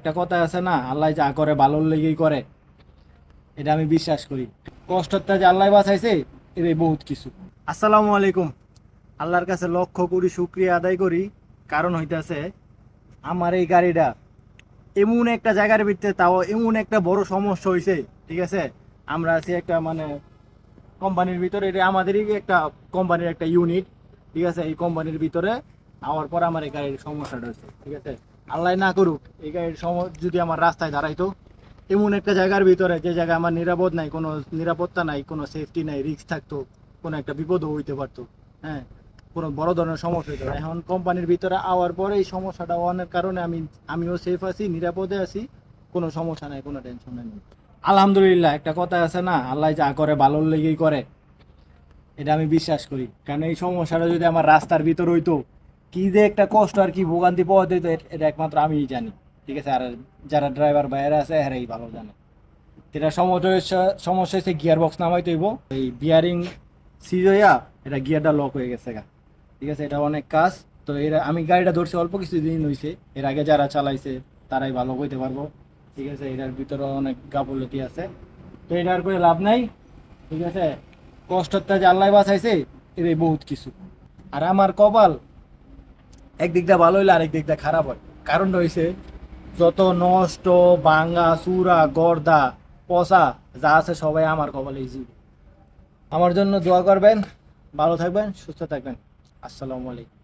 একটা কথা আছে না, আল্লাহ যা করে ভালোর লেগেই করে। এটা আমি বিশ্বাস করি। কষ্টটা যে আল্লাহ বাঁচাইছে এটাই বহুত কিছু। আসসালামু আলাইকুম। আল্লাহর কাছে লক্ষ কোটি শুকরিয়া আদায় করি। কারণ হইতাছে আমার এই গাড়িটা এমন একটা জায়গার ভিতরে, তাও এমন একটা বড় সমস্যা হয়েছে। ঠিক আছে, আমরা আছি একটা কোম্পানির ভিতরে, এটা আমাদেরই একটা কোম্পানির একটা ইউনিট। ঠিক আছে, এই কোম্পানির ভিতরে আমার পর আমার এই গাড়ির সমস্যাটা হয়েছে। ঠিক আছে, আল্লাহ না করুক এই গাড়ির যদি আমার রাস্তায় দাঁড়াইতো এমন একটা জায়গার ভিতরে, যে জায়গায় আমার নিরাপদ নাই, কোনো নিরাপত্তা নাই, কোনো সেফটি নাই, রিস্ক থাকতো, কোনো একটা বিপদও হইতে পারতো। হ্যাঁ, কোনো বড় ধরনের সমস্যা হইতে পারে। এখন কোম্পানির ভিতরে আওয়ার পরে এই সমস্যাটা হওয়ার কারণে আমিও সেফ আছি, নিরাপদে আছি, কোনো সমস্যা নাই, কোনো টেনশন নেই। আলহামদুলিল্লাহ। একটা কথা আছে না, আল্লাহ যা করে ভালোর লেগেই করে। এটা আমি বিশ্বাস করি। কারণ এই সমস্যাটা যদি আমার রাস্তার ভিতর হইতো, কি যে একটা কষ্ট আর কি ভোগান্তি পাওয়া যেত, এটা একমাত্র আমিই জানি। ঠিক আছে, আর যারা ড্রাইভার বাইরে আছে এরাই ভালো জানে। এটা সমস্যা হচ্ছে গিয়ার বক্স নামাইতে হইব। এই বিয়ারিং সিজ হইয়া এটা গিয়ারটা লক হয়ে গেছে গা। ঠিক আছে, এটা অনেক কাজ। তো এরা আমি গাড়িটা ধরছি অল্প কিছু দিন হয়েছে, এর আগে যারা চালাইছে তারাই ভালো কইতে পারবো। ঠিক আছে, এটার ভিতরে অনেক গাফলতি আছে। তো এটা আর করে লাভ নাই। ঠিক আছে, কষ্টটা যে আল্লাহ বাঁচাইছে এটাই বহুত কিছু। আর আমার কপাল একদিকটা ভালো হইলে আরেক দিকটা খারাপ হয়। কারণটা হইছে যত নষ্ট, ভাঙ্গা চূড়া গর্দা পচা যা আছে সবাই আমার কপালে ইজি। আমার জন্য দোয়া করবেন, ভালো থাকবেন, সুস্থ থাকবেন। আসসালামু আলাইকুম।